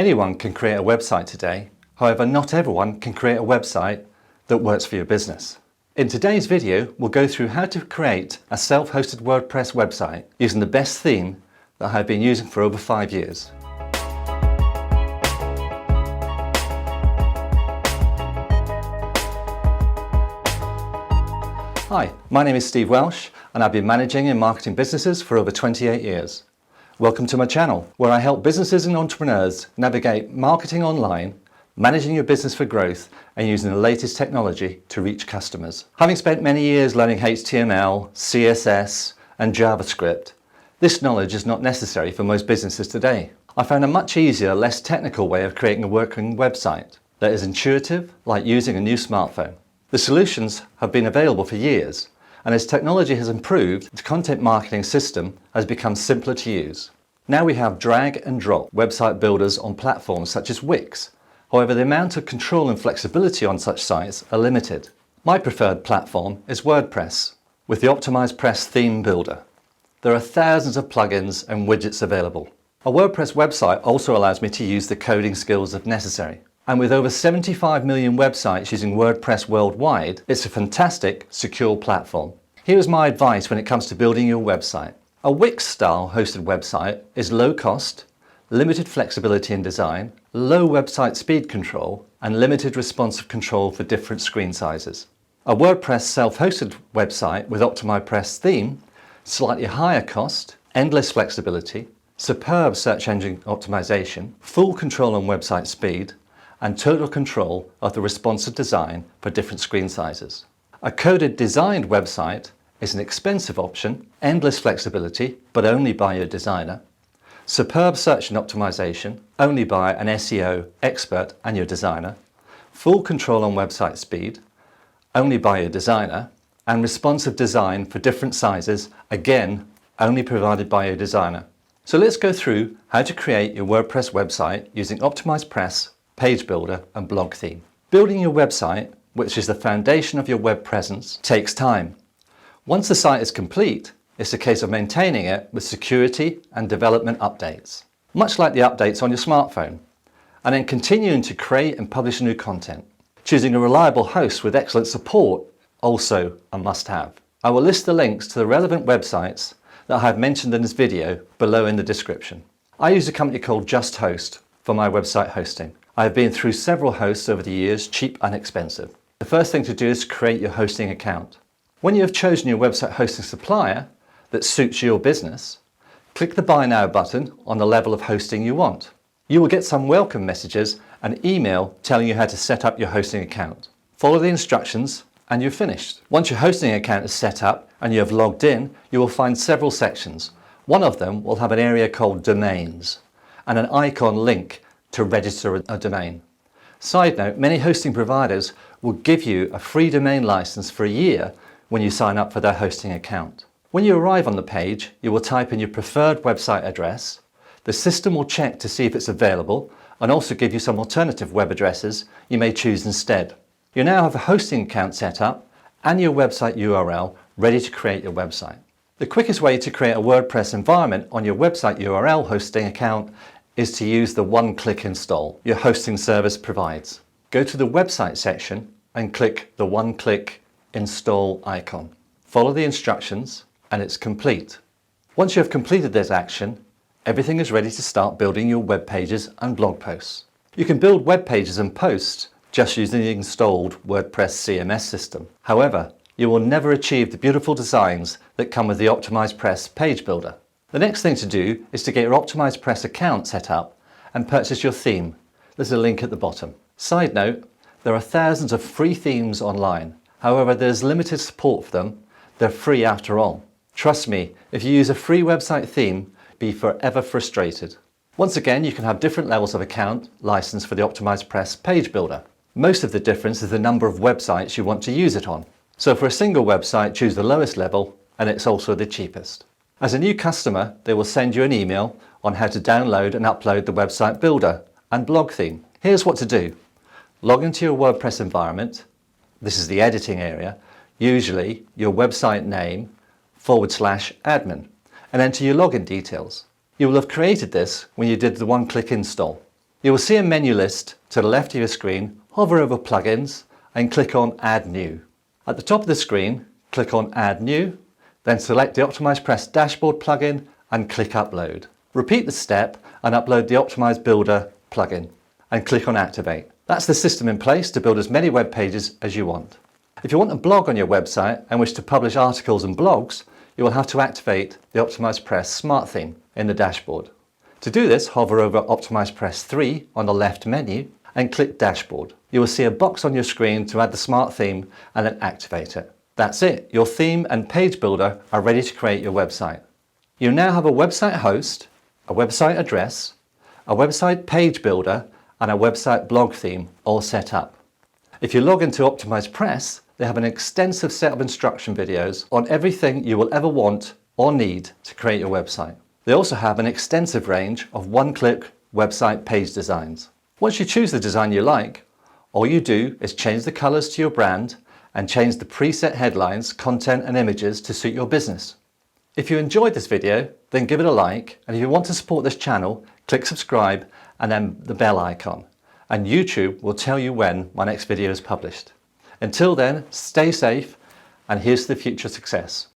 Anyone can create a website today. However, not everyone can create a website that works for your business. In today's video, we'll go through how to create a self-hosted WordPress website using the best theme that I've been using for over 5 years. Hi, my name is Steve Welsh and I've been managing and marketing businesses for over 28 years. Welcome to my channel, where I help businesses and entrepreneurs navigate marketing online, managing your business for growth and using the latest technology to reach customers. Having spent many years learning HTML, CSS and JavaScript, this knowledge is not necessary for most businesses today. I found a much easier, less technical way of creating a working website that is intuitive, like using a new smartphone. The solutions have been available for years, and as technology has improved, the content marketing system has become simpler to use. Now we have drag and drop website builders on platforms such as Wix. However, the amount of control and flexibility on such sites are limited. My preferred platform is Wordpress, with the OptimizePress theme builder. There are thousands of plugins and widgets available. A WordPress website also allows me to use the coding skills if necessary. And with over 75 million websites using WordPress worldwide, it's a fantastic, secure platform. Here's my advice when it comes to building your website. A Wix-style hosted website is low cost, limited flexibility in design, low website speed control, and limited responsive control for different screen sizes. A WordPress self-hosted website with OptimizePress theme, slightly higher cost, endless flexibility, superb search engine optimization, full control on website speed, and total control of the responsive design for different screen sizes. A coded designed website is an expensive option, endless flexibility, but only by your designer, superb search and optimization, only by an SEO expert and your designer, full control on website speed, only by your designer, and responsive design for different sizes, again, only provided by your designer. So let's go through how to create your WordPress website using OptimizePress, Page Builder and Blog Theme. Building your website, which is the foundation of your web presence, takes time. Once the site is complete, it's a case of maintaining it with security and development updates, much like the updates on your smartphone, and then continuing to create and publish new content. Choosing a reliable host with excellent support, also a must-have. I will list the links to the relevant websites that I have mentioned in this video below in the description. I use a company called Just Host for my website hosting. I have been through several hosts over the years, cheap and expensive. The first thing to do is create your hosting account. When you have chosen your website hosting supplier that suits your business, click the Buy Now button on the level of hosting you want. You will get some welcome messages and email telling you how to set up your hosting account. Follow the instructions and you're finished. Once your hosting account is set up and you have logged in, you will find several sections. One of them will have an area called Domains and an icon link to register a domain. Side note, many hosting providers will give you a free domain license for a year when you sign up for their hosting account. When you arrive on the page, you will type in your preferred website address. The system will check to see if it's available and also give you some alternative web addresses you may choose instead. You now have a hosting account set up and your website URL ready to create your website. The quickest way to create a WordPress environment on your website URL hosting account is to use the one-click install your hosting service provides. Go to the website section and click the one-click install icon. Follow the instructions and it's complete. Once you have completed this action, everything is ready to start building your web pages and blog posts. You can build web pages and posts just using the installed WordPress CMS system. However, you will never achieve the beautiful designs that come with the OptimizePress Page Builder. The next thing to do is to get your OptimizePress account set up and purchase your theme. There's a link at the bottom. Side note, there are thousands of free themes online. However, there's limited support for them. They're free after all. Trust me, if you use a free website theme, be forever frustrated. Once again, you can have different levels of account license for the OptimizePress Page Builder. Most of the difference is the number of websites you want to use it on. So for a single website, choose the lowest level and it's also the cheapest. As a new customer, they will send you an email on how to download and upload the website builder and blog theme. Here's what to do. Log into your WordPress environment. This is the editing area. Usually your website name /admin and enter your login details. You will have created this when you did the one-click install. You will see a menu list to the left of your screen. Hover over Plugins and click on Add New. At the top of the screen, click on Add New, then select the OptimizePress Dashboard plugin and click Upload. Repeat the step and upload the Optimize Builder plugin and click on Activate. That's the system in place to build as many web pages as you want. If you want a blog on your website and wish to publish articles and blogs, you will have to activate the OptimizePress Smart Theme in the dashboard. To do this, hover over OptimizePress 3 on the left menu and click Dashboard. You will see a box on your screen to add the Smart Theme and then activate it. That's it, your theme and page builder are ready to create your website. You now have a website host, a website address, a website page builder and a website blog theme all set up. If you log into OptimizePress, they have an extensive set of instruction videos on everything you will ever want or need to create your website. They also have an extensive range of one-click website page designs. Once you choose the design you like, all you do is change the colors to your brand and change the preset headlines, content and images to suit your business. If you enjoyed this video, then give it a like, and if you want to support this channel, click subscribe and then the bell icon, and YouTube will tell you when my next video is published. Until then, stay safe and here's to the future success.